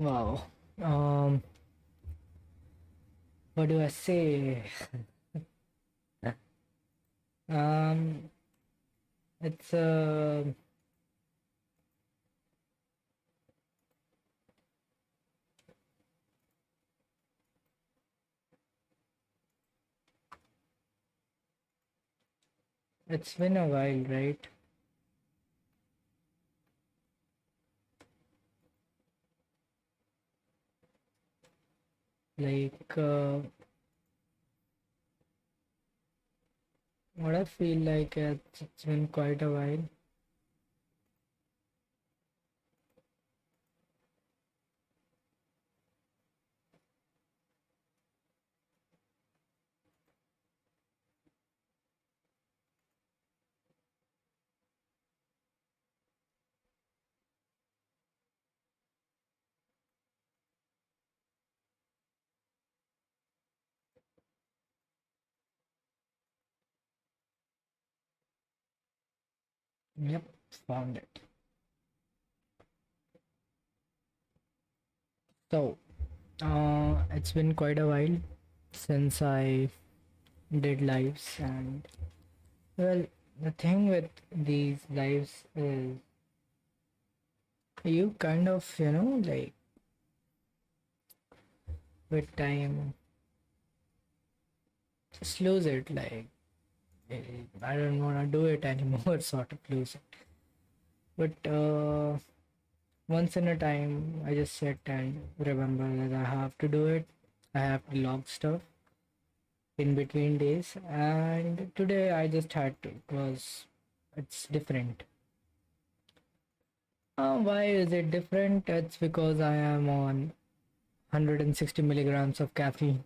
Wow. Um, what do I say? Um, it's it's been a while, right? Like, what I feel like it's been quite a while. Yep, found it. So, it's been quite a while since I did lives, and well, the thing with these lives is you kind of, like with time, just lose it. Like, I don't want to do it anymore, sort of lose it. But once in a time, I just sit and remember that I have to do it. I have to log stuff in between days, and today I just had to because it's different. Why is it different? It's because I am on 160 milligrams of caffeine.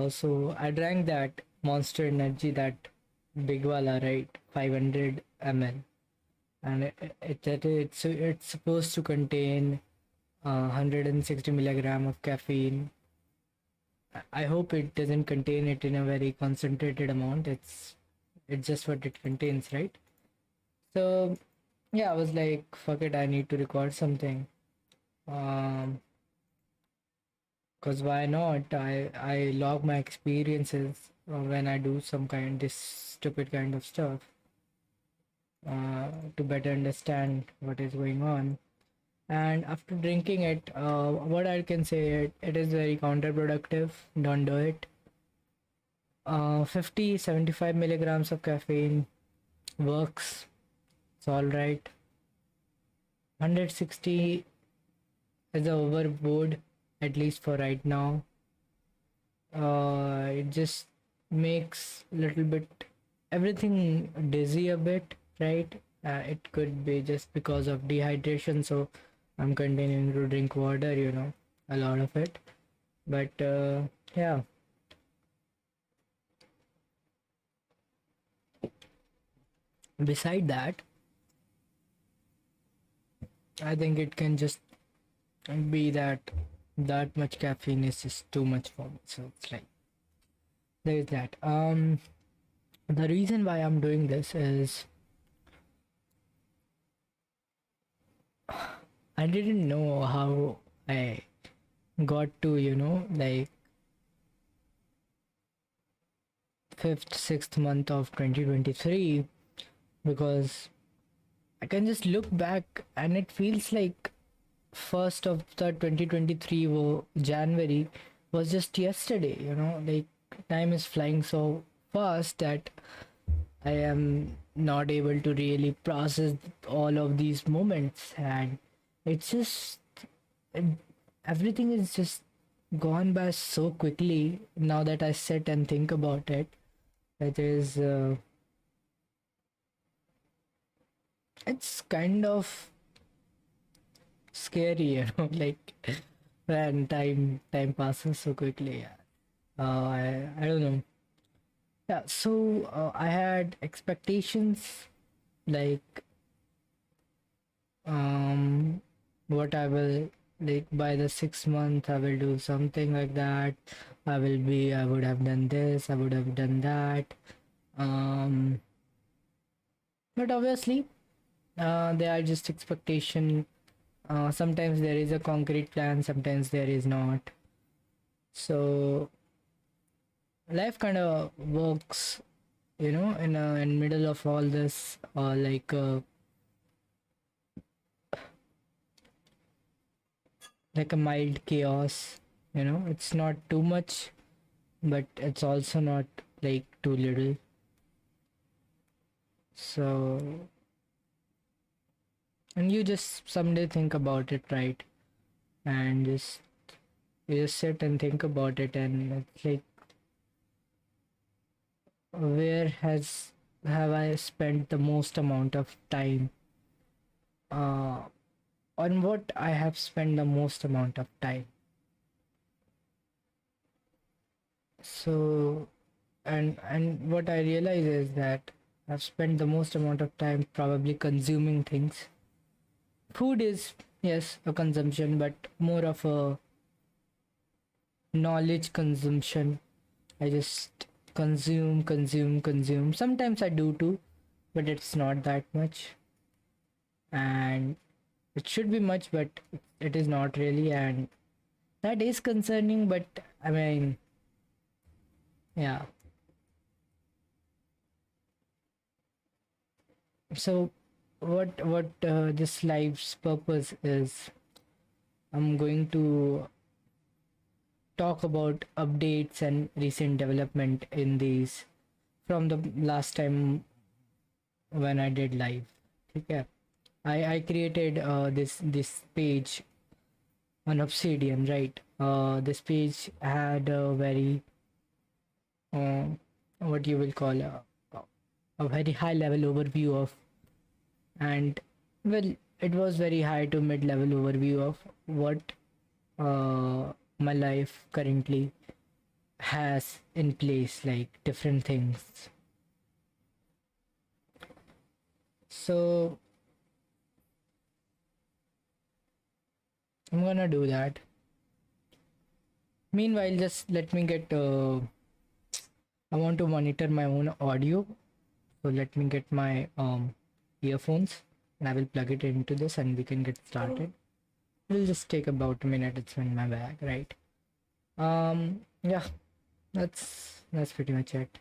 So I drank that Monster Energy, that big wala, right? 500 ml, and it's supposed to contain 160 milligram of caffeine. I hope it doesn't contain it in a very concentrated amount. It's just what it contains, right? So yeah, I was like, fuck it, I need to record something. Cause why not? I log my experiences when I do some kind this stupid kind of stuff to better understand what is going on. And after drinking it, what I can say, it is very counterproductive. Don't do it. 50, 75 milligrams of caffeine works. It's all right. 160 is overboard, at least for right now. It just makes a little bit everything dizzy a bit, right? It could be just because of dehydration, so I'm continuing to drink water, a lot of it. But yeah, beside that, I think it can just be that much caffeine is just too much for me. So it's like there's that. The reason why I'm doing this is I didn't know how I got to, like fifth, sixth month of 2023, because I can just look back and it feels like first of the 2023 January was just yesterday, like time is flying so fast that I am not able to really process all of these moments, and it's just it, everything is just gone by so quickly now that I sit and think about it. It is it's kind of scary, like when time passes so quickly. Yeah. I don't know. Yeah, so I had expectations like um what I will, like, by the 6 month I will do something like that. I would have done this, I would have done that. Um but obviously they are just expectation Sometimes there is a concrete plan, sometimes there is not. So life kind of works, in middle of all this, like a mild chaos. It's not too much, but it's also not like too little. So, and you just someday think about it, right? And you just sit and think about it, and it's like, where has have I spent the most amount of time? Uh, on what I have spent the most amount of time. So, and what I realize is that I've spent the most amount of time probably consuming things. Food is, yes, a consumption, but more of a knowledge consumption. I just consume. Sometimes I do too, but it's not that much. And it should be much, but it is not really. And that is concerning, but I mean, yeah. So, what this life's purpose is, I'm going to talk about updates and recent development in these from the last time when I did live. Okay. I created this page on Obsidian, right? This page had a very uh, what you will call a very high level overview of, and well, it was very high to mid level overview of what my life currently has in place, like different things. So I'm gonna do that. Meanwhile, just let me get. I want to monitor my own audio, so let me get my earphones, and I will plug it into this, and we can get started. It'll just take about a minute. It's in my bag, right? Yeah, that's pretty much it.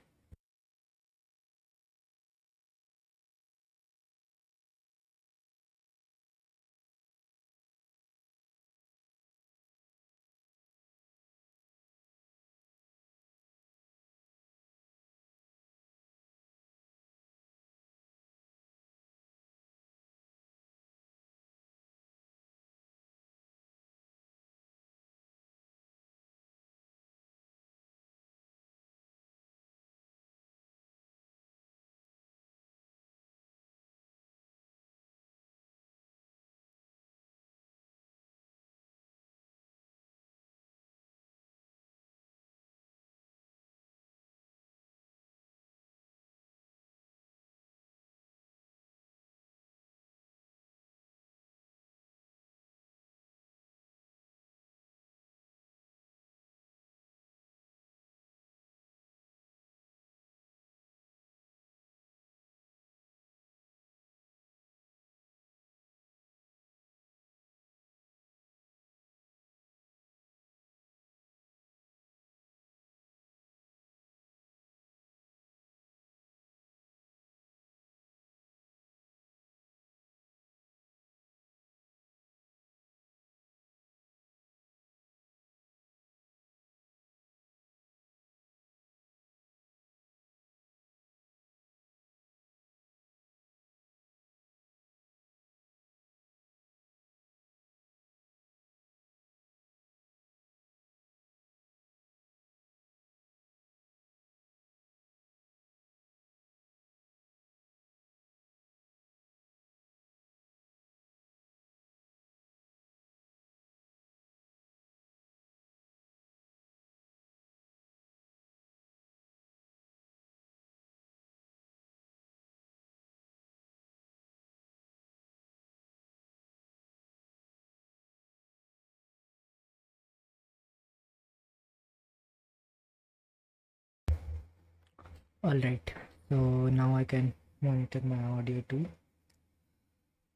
All right. So now I can monitor my audio too.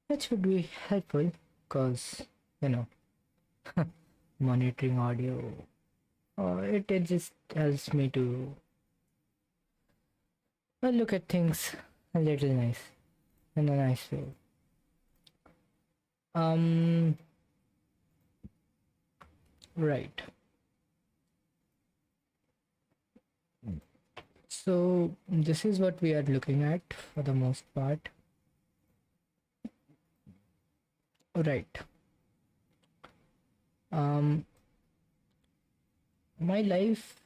That should be helpful because you know monitoring audio. It just helps me to look at things a little nice in a nice way. Um, right. So this is what we are looking at for the most part. Right. Um, my life.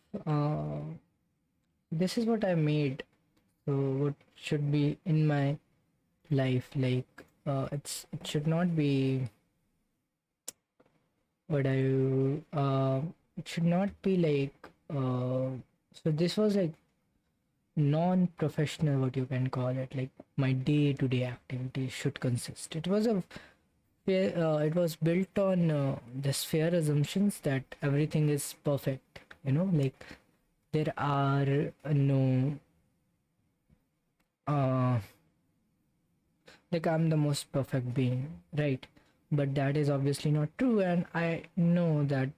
This is what I made. So what should be in my life? Like, it should not be what I. It should not be like. So this was like non-professional, what you can call it, like my day-to-day activities should consist. It was a fair, it was built on this fair assumptions that everything is perfect, like there are no uh like I'm the most perfect being, right? But that is obviously not true, and I know that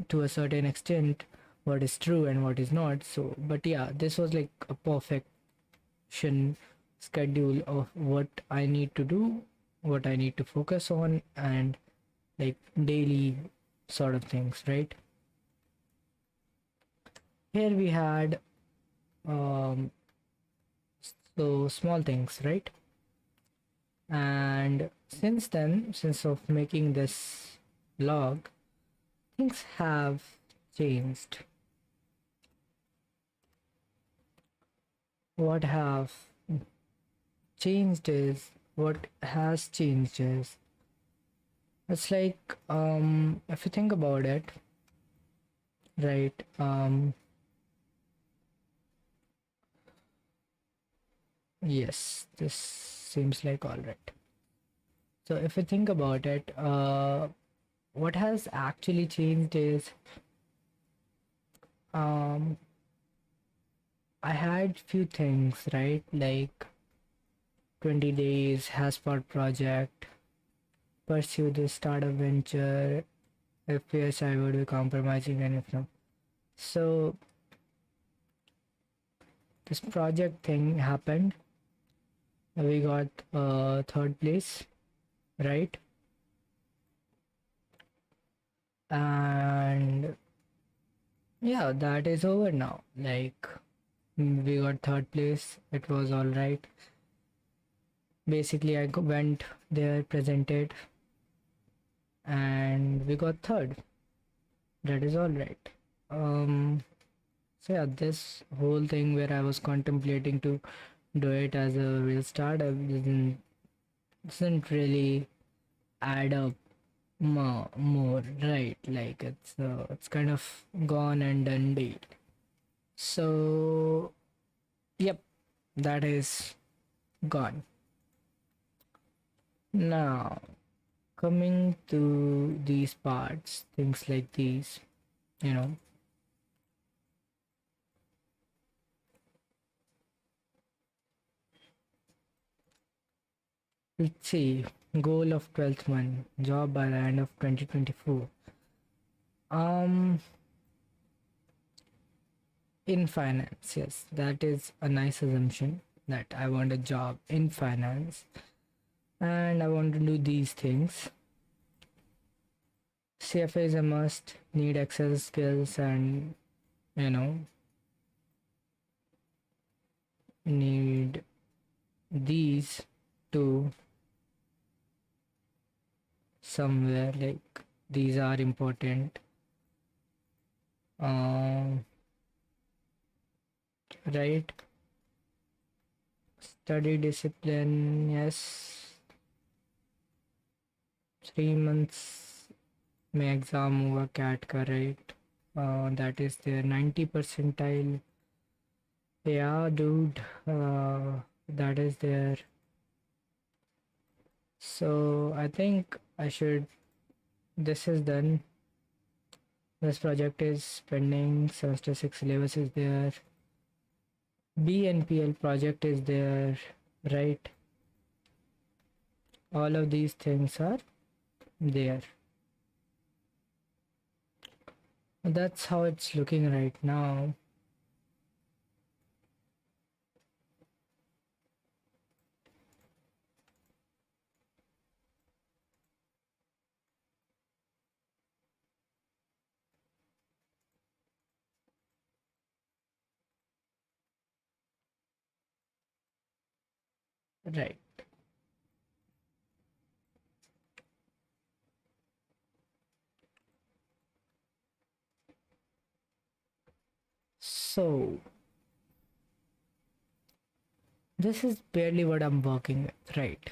to a certain extent what is true and what is not. So but yeah, this was like a perfect schedule of what I need to do, what I need to focus on, and like daily sort of things, right? Here we had um, so small things, right? And since then, since of making this log, things have changed. What have changed is what has changed is it's like if you think about it, right? Yes, this seems like all right. So if you think about it, what has actually changed is um I had few things, right? Like 20 days, Hasport project, pursue this startup venture. If yes, I would be compromising, and if no. So this project thing happened. We got third place, right? And yeah, that is over now. Like we got third place. It was all right. Basically, I went there, presented, and we got third. That is all right. So yeah, this whole thing where I was contemplating to do it as a real startup doesn't really add up more, right? Like it's kind of gone and done deal. So yep, that is gone. Now coming to these parts, things like these, you know. Let's see, goal of 12th month, job by the end of 2024. Um, in finance, yes, that is a nice assumption that I want a job in finance and I want to do these things. CFA is a must, need Excel skills and, you know, need these to somewhere, like these are important. Right, study discipline, yes, 3 months में exam हुआ cat का, right? That is their 90 percentile. Yeah, dude, that is there. So I think I should. This is done. This project is pending. Semester 6 syllabus is there. BNPL project is there, right? All of these things are there. That's how it's looking right now. Right. So this is barely what I'm working with, right?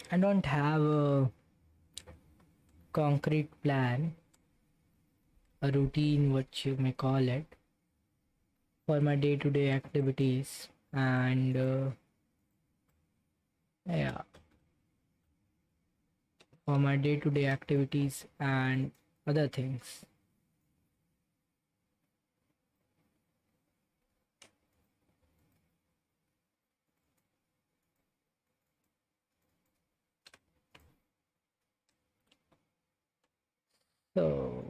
I don't have a concrete plan, a routine, what you may call it, for my day-to-day activities, and yeah, for my day-to-day activities and other things. So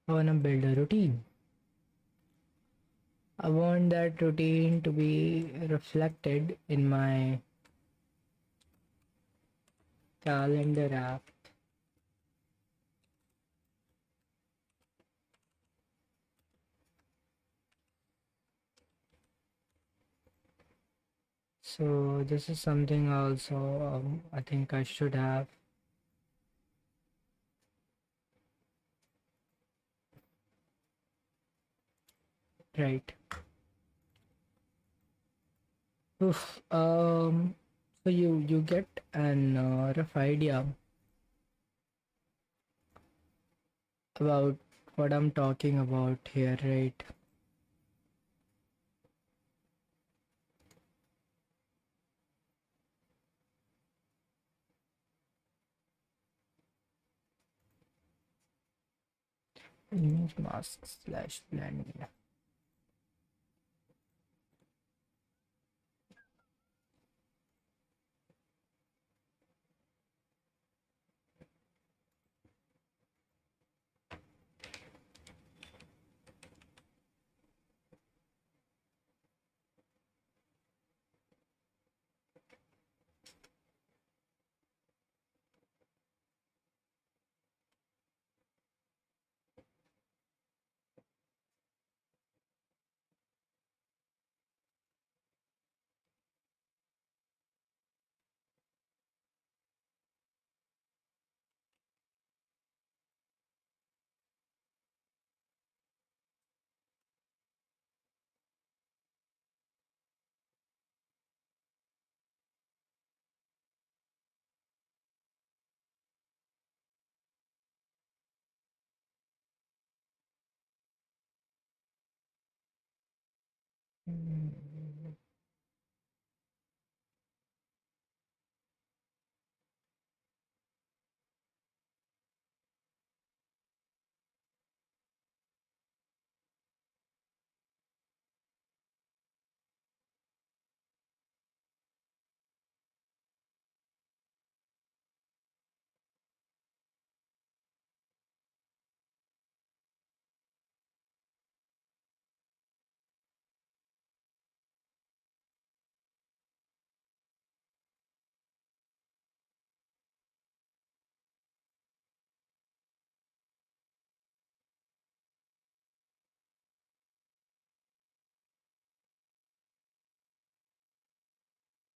I wanna build a routine. I want that routine to be reflected in my calendar app. So this is something also I think I should have. Right. Oof. So you get an rough idea about what I'm talking about here, right? Image mask slash blend. Mm,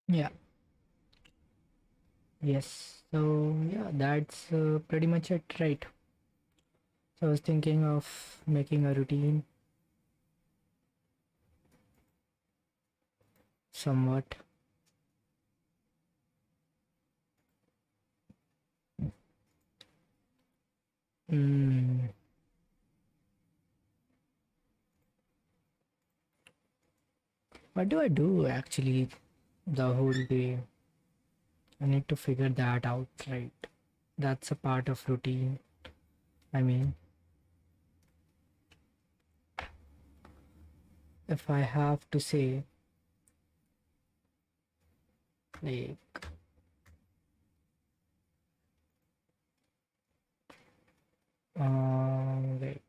yeah. Yes. So yeah, that's pretty much it, right? So I was thinking of making a routine somewhat. Mm, what do I do actually the whole day? I need to figure that out, right? That's a part of routine. I mean, if I have to say, like, wait.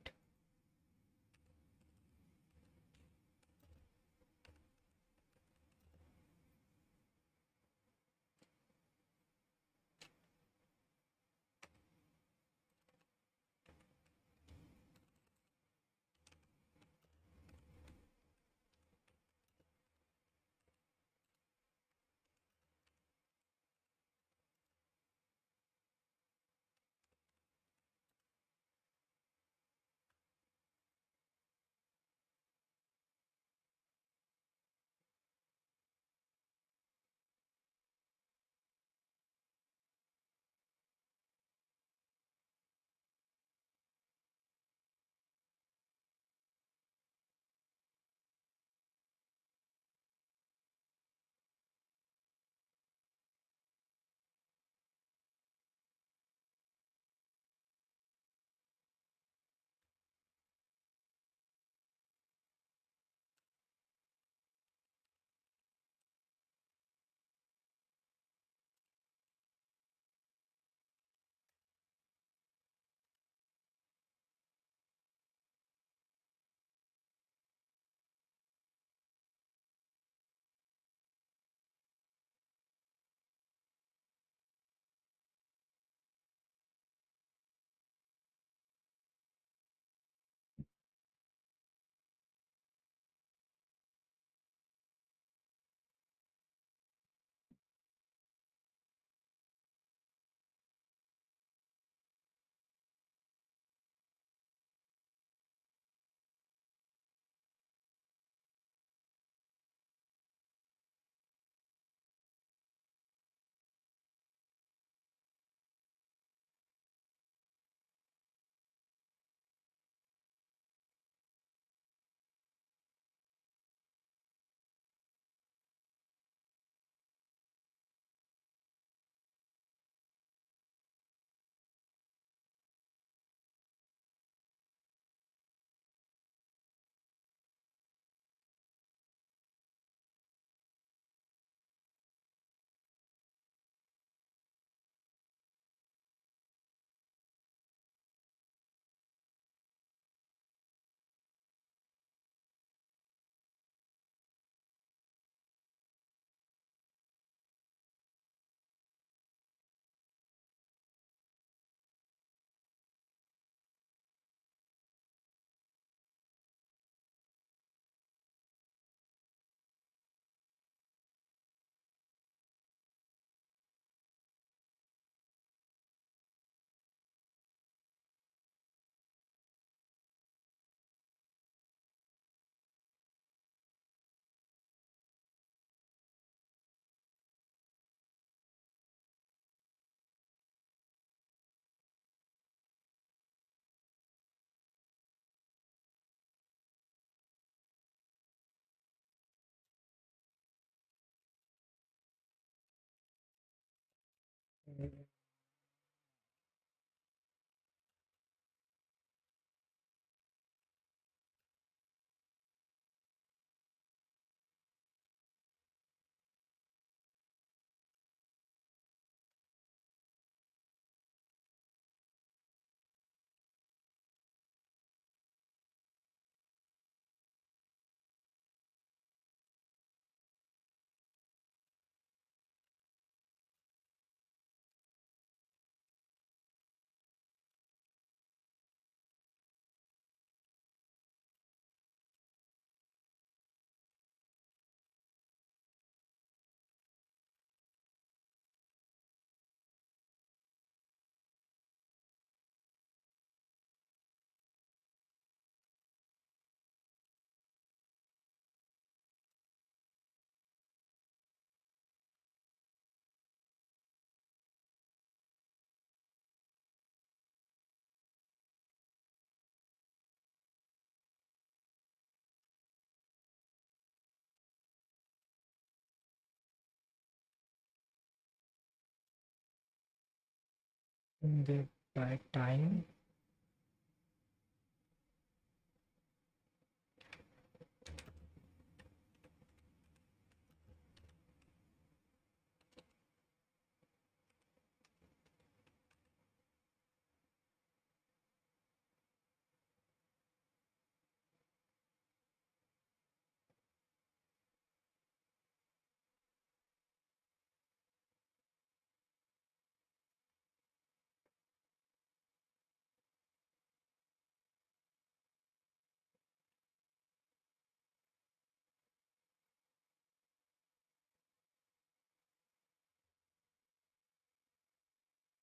The right time.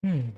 Hmm.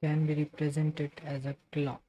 Can be represented as a clock.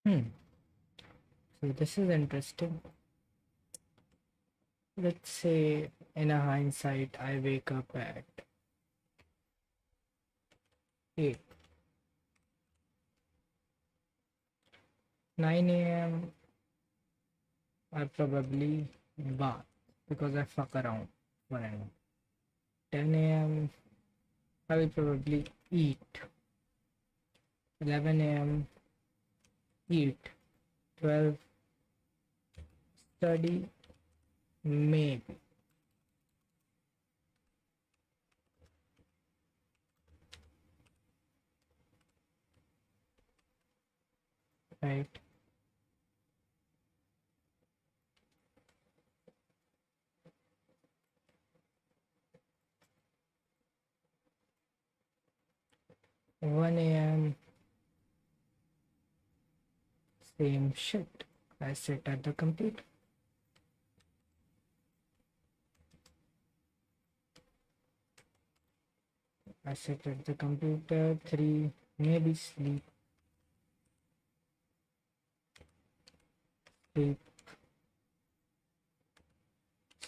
Hmm. So this is interesting. Let's say in a hindsight, I wake up at 8, 9 a.m. I probably bath because I fuck around for an hour. 10 a.m. I will probably eat. 11 a.m. eat. 12 study, maybe. Right? 1 a.m. same shit. I sit at the computer. I sit at the computer. 3, maybe sleep, sleep,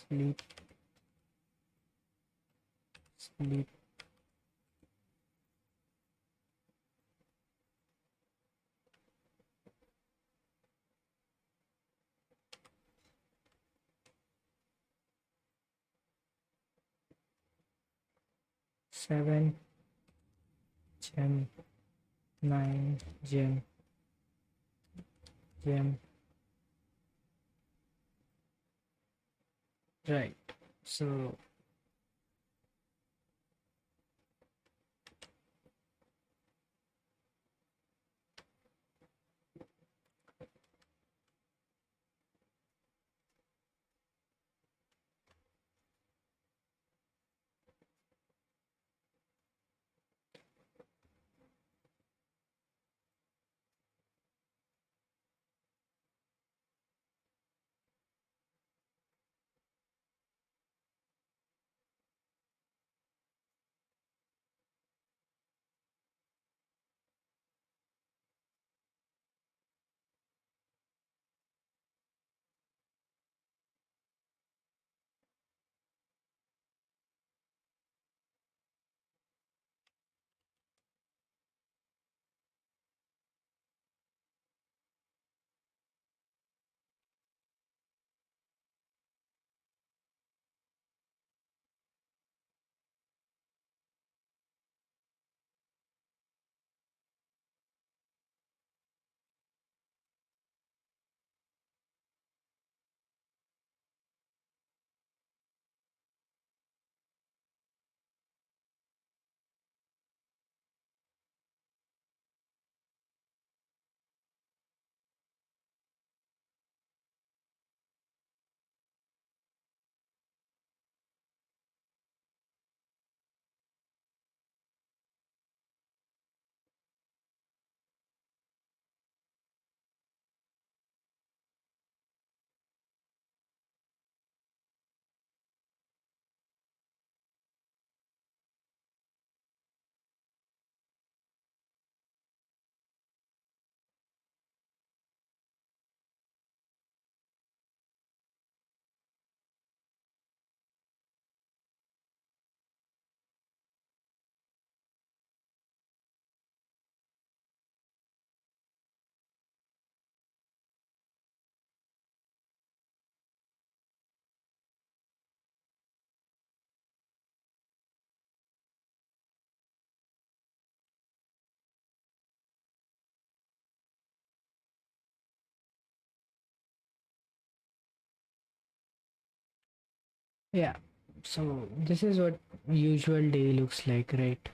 sleep, sleep. 7 gym, 9 gym, gym. Right. So yeah. So this is what usual day looks like, right?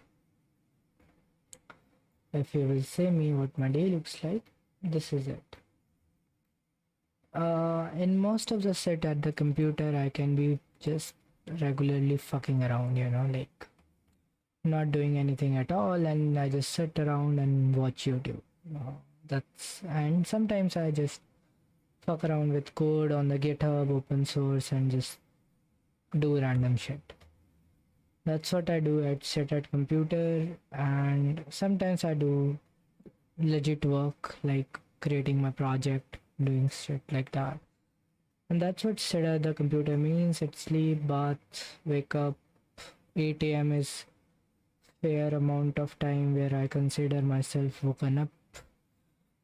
If you will say me what my day looks like, this is it. In most of the set at the computer, I can be just regularly fucking around, like not doing anything at all, and I just sit around and watch YouTube. And sometimes I just fuck around with code on the GitHub, open source, and just do random shit. That's what I do at sit at computer, and sometimes I do legit work like creating my project, doing shit like that. And that's what sit at the computer means. It's sleep, bath, wake up. 8 a.m. is fair amount of time where I consider myself woken up.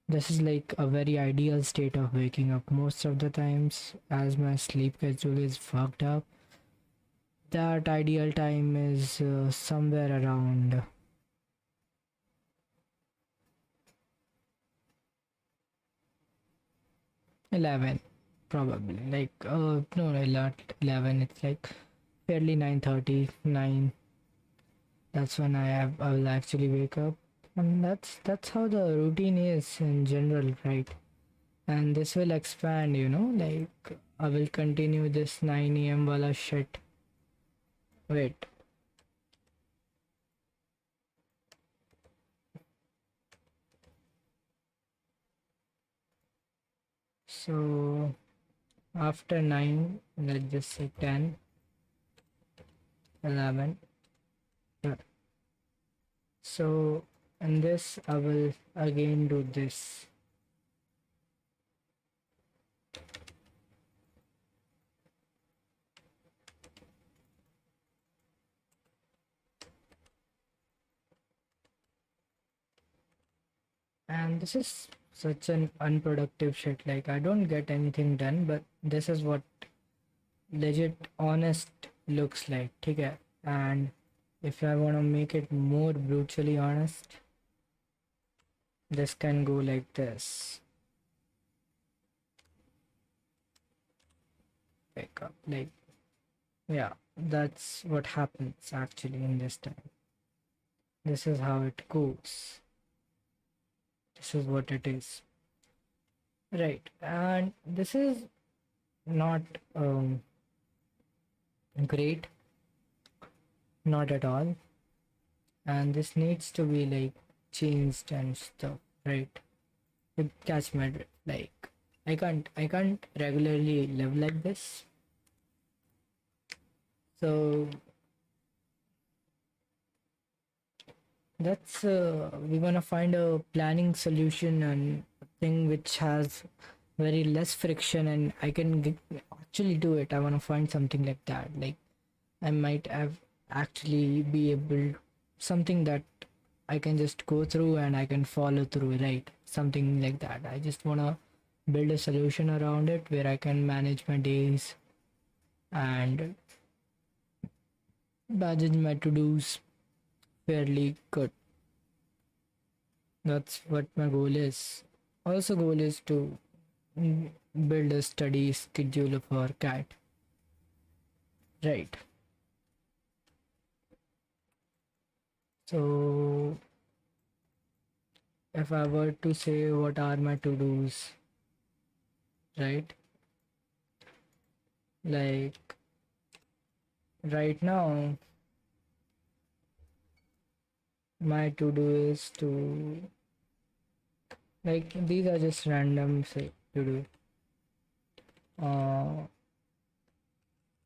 This is like a very ideal state of waking up. Most of the times, as my sleep schedule is fucked up, that ideal time is somewhere around 11, probably. Like, no, not 11, it's like fairly 9:30, 9. That's when I will actually wake up. And that's how the routine is in general, right? And this will expand, like I will continue this 9 a.m. wala shit. Wait. So after 9, let's just say 10, 11. Yeah. So in this, I will again do this. And this is such an unproductive shit. Like, I don't get anything done, but this is what legit honest looks like. Okay. And If I want to make it more brutally honest, this can go like this. Wake up, like, yeah, that's what happens actually in this time. This is how it goes. This is what it is. Right, and this is not great, not at all, and this needs to be like changed and stuff, right? You catch my drift. Like, I can't regularly live like this. So that's we want to find a planning solution and a thing which has very less friction, and I can actually do it. I want to find something like that. Like, I might have actually be able something that I can just go through and I can follow through, right? Something like that. I just want to build a solution around it where I can manage my days and manage my to-dos fairly good. That's what my goal is. Also, goal is to build a study schedule for cat. Right. So if I were to say what are my to-dos, right? Like right now, my to-do is to, like, these are just random say to do.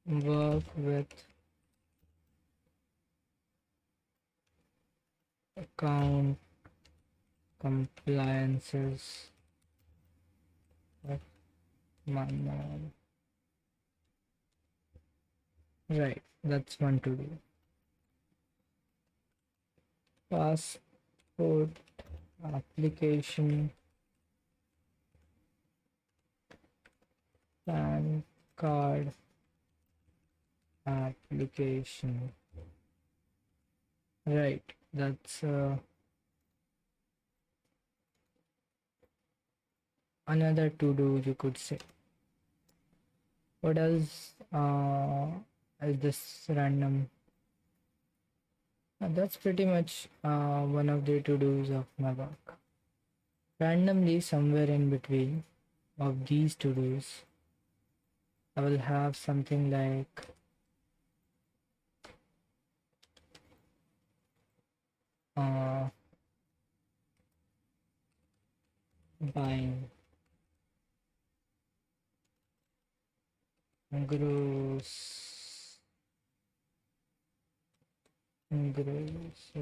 Work with account compliances with my mom. Right, that's one to do. Passport application, PAN card application. Right, that's another to do, you could say. What else is this random? That's pretty much one of the to dos of my work. Randomly, somewhere in between of these to dos, I will have something like uh, buying gross groceries.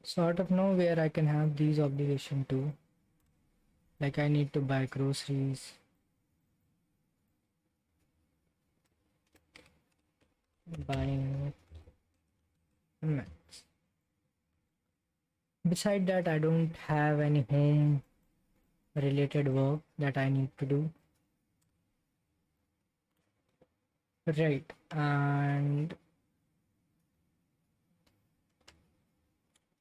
So out of nowhere, I can have these obligation too. Like, I need to buy groceries, buying meds. Beside that, I don't have any home related work that I need to do. Right, and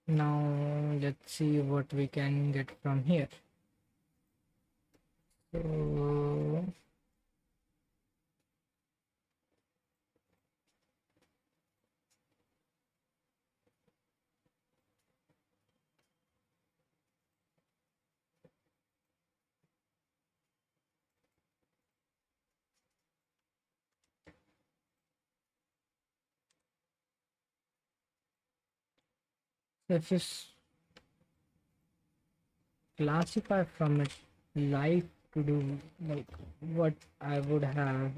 now let's see what we can get from here. So if you classify from it life to do, like what I would have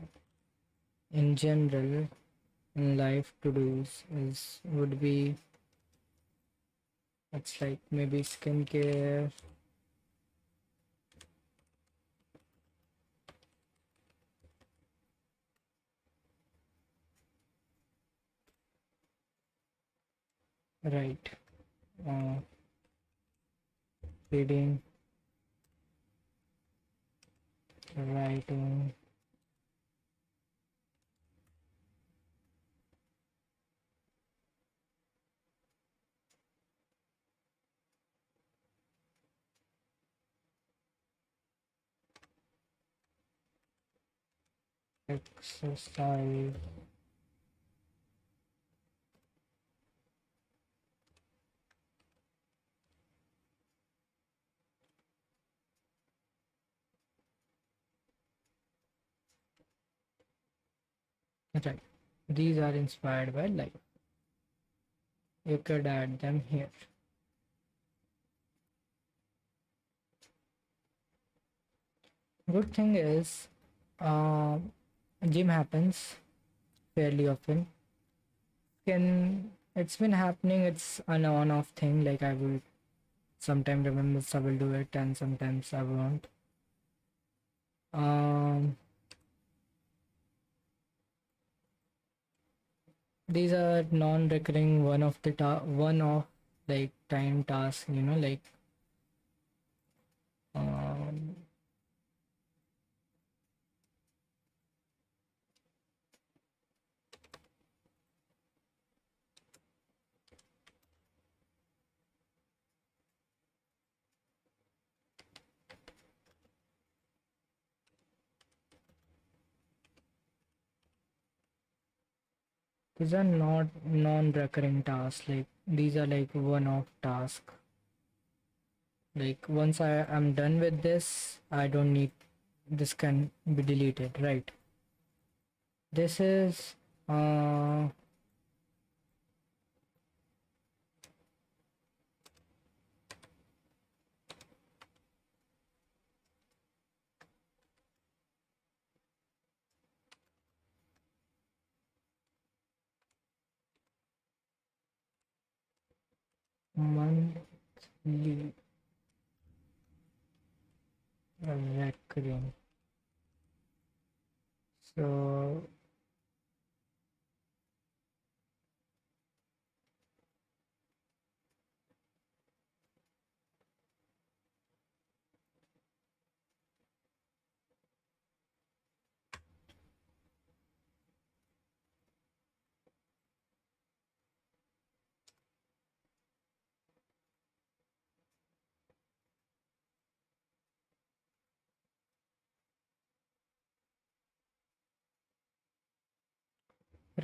in general in life to do's is would be, it's like maybe skincare, right? uh, reading, writing, exercise, right. These are inspired by life. You could add them here. Good thing is, gym happens fairly often. Can it's been happening. It's an on-off thing. Like I will sometimes remember I will do it, and sometimes I won't. Um, these are non-recurring one-off like time tasks. Like um, these are not non-recurring tasks. Like these are like one-off tasks. Like once I am done with this, I don't need this can be deleted, right? This is monthly recurring. So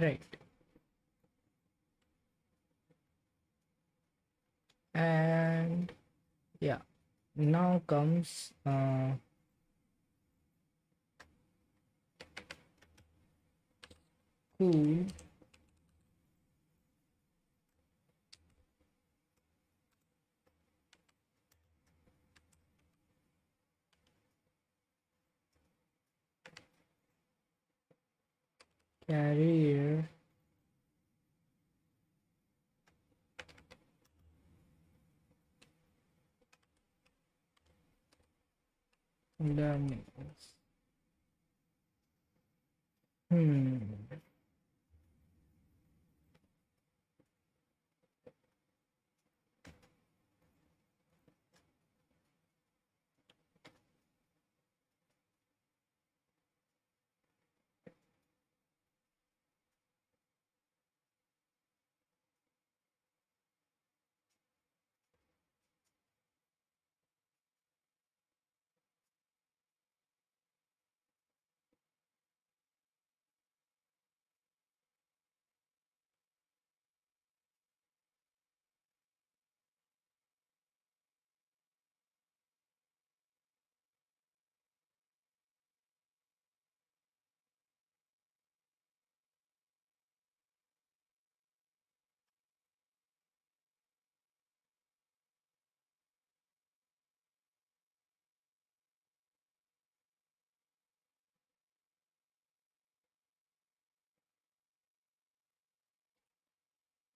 right. And yeah, now comes cool career learnings. Hmm.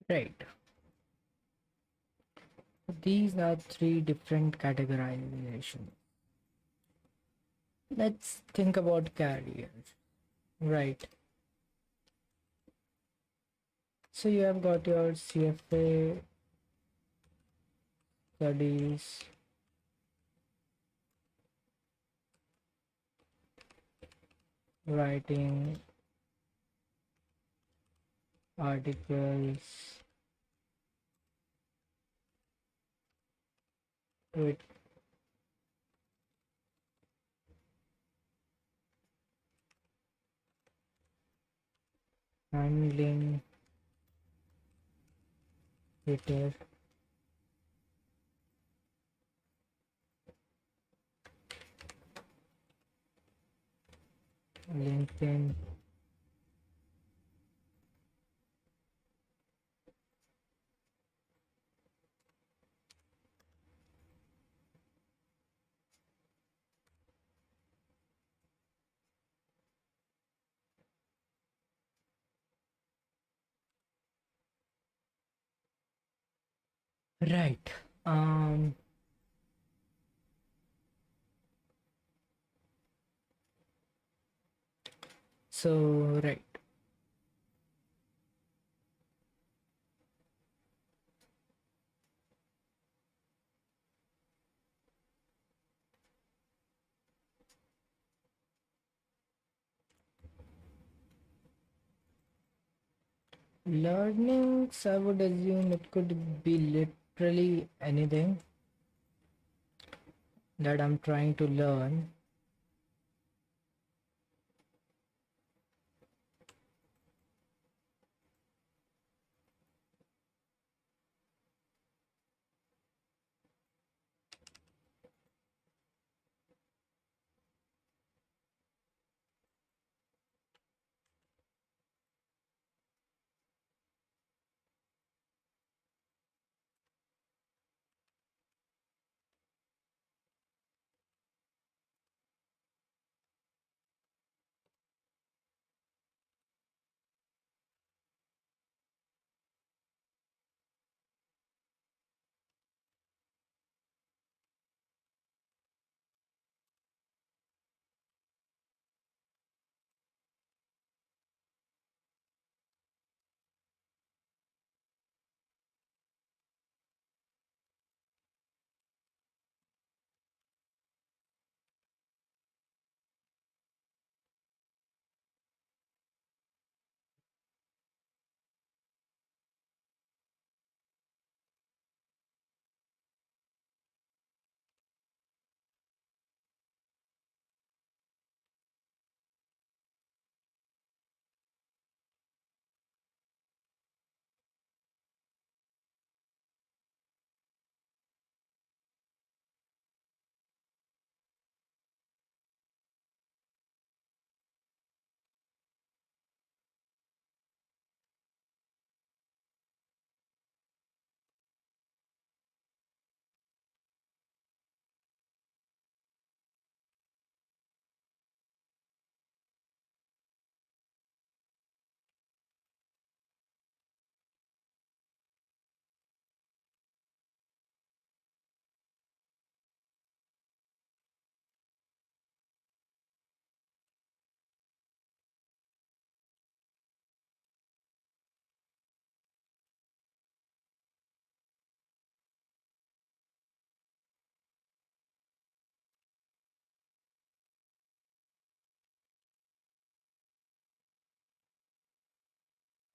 Right. These are three different categorizations. Let's think about career. Right. So you have got your CFA studies, writing articles with handling Twitter, LinkedIn, right. um so right, learnings, I would assume it could be literally anything that I'm trying to learn.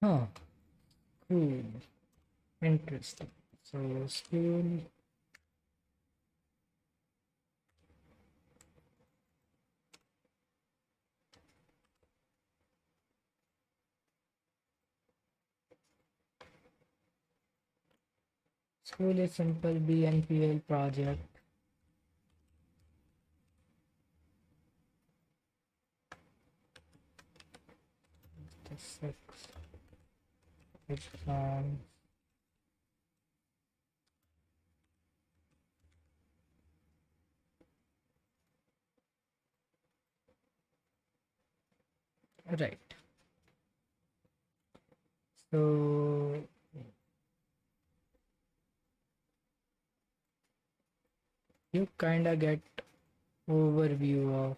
Huh, cool, interesting. So school, school is simple BNPL project. The six exam. Right. So you kind of get overview of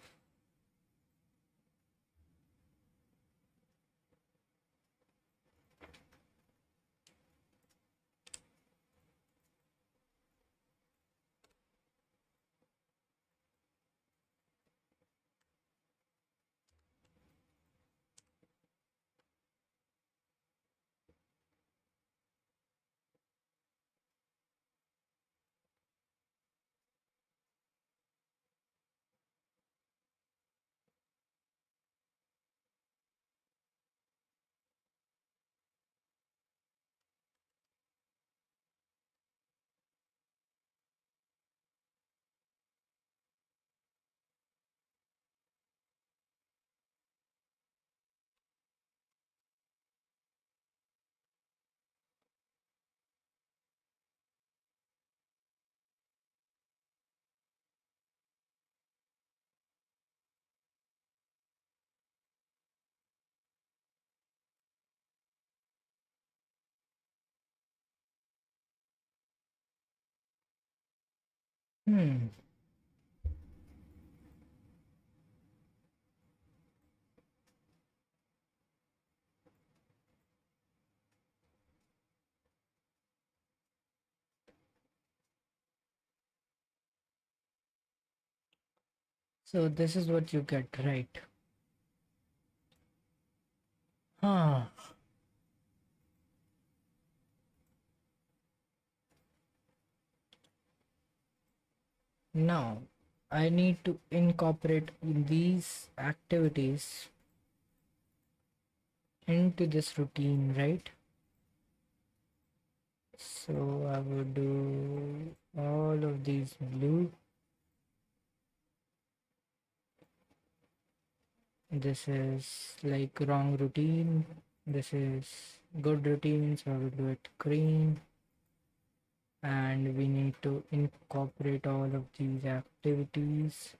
Hmm. So this is what you get, right? Ah. Now, I need to incorporate these activities into this routine, right? So I would do all of these blue. This is like wrong routine. This is good routine, so I will do it green. And we need to incorporate all of these activities.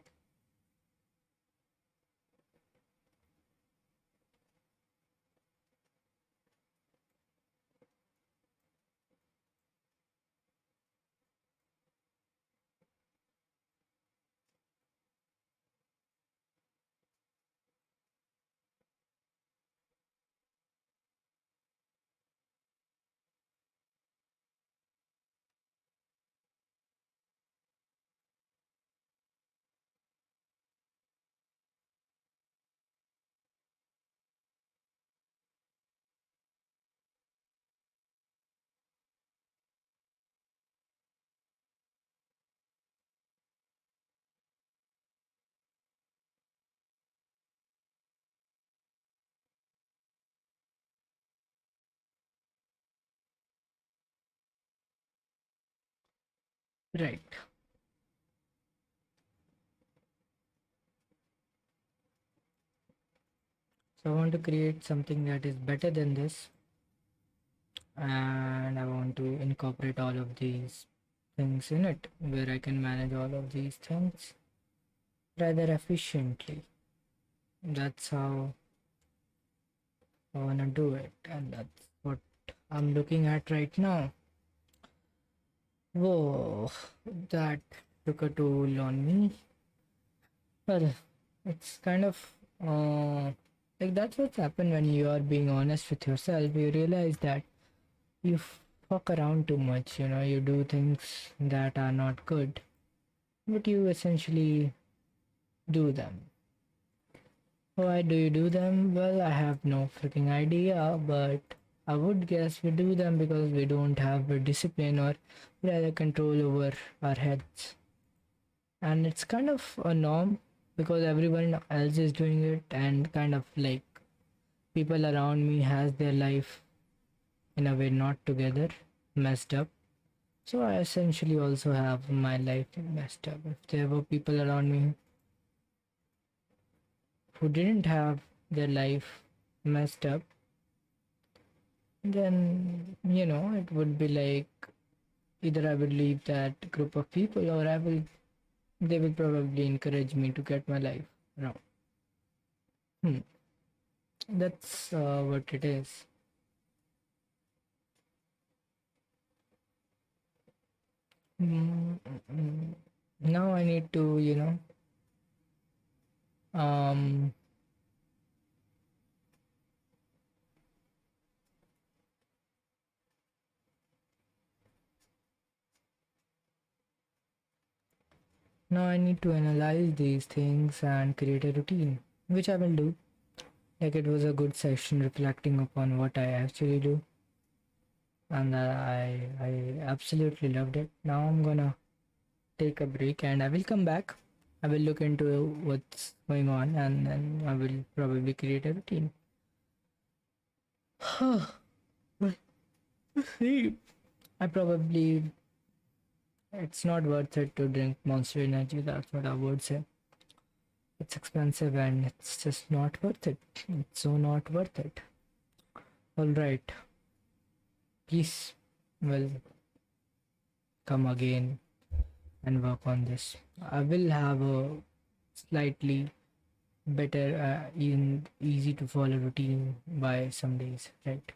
Right. So I want to create something that is better than this, and I want to incorporate all of these things in it where I can manage all of these things rather efficiently. That's how I want to do it, and that's what I'm looking at right now. Whoa, that took a toll on me. Well, it's kind of like that's what's happened when you are being honest with yourself. You realize that you fuck around too much, you do things that are not good, but you essentially do them. Why do you do them? Well, I have no freaking idea, but I would guess we do them because we don't have a discipline or rather control over our heads. And it's kind of a norm because everyone else is doing it, and kind of like people around me has their life in a way not together, messed up. So I essentially also have my life messed up. If there were people around me who didn't have their life messed up, then it would be like either I would leave that group of people, or they will probably encourage me to get my life around. Hmm. That's what it is. Mm, mm, mm. Now I need to, um, now I need to analyze these things and create a routine, which I will do. Like it was a good session reflecting upon what I actually do, and I absolutely loved it. Now I'm gonna take a break and I will come back. I will look into what's going on, and then I will probably create a routine. See, I probably it's not worth it to drink Monster Energy. That's what I would say. It's expensive and it's just not worth it. It's so not worth it. All right, please, will come again and work on this. I will have a slightly better, easy to follow routine by some days, right?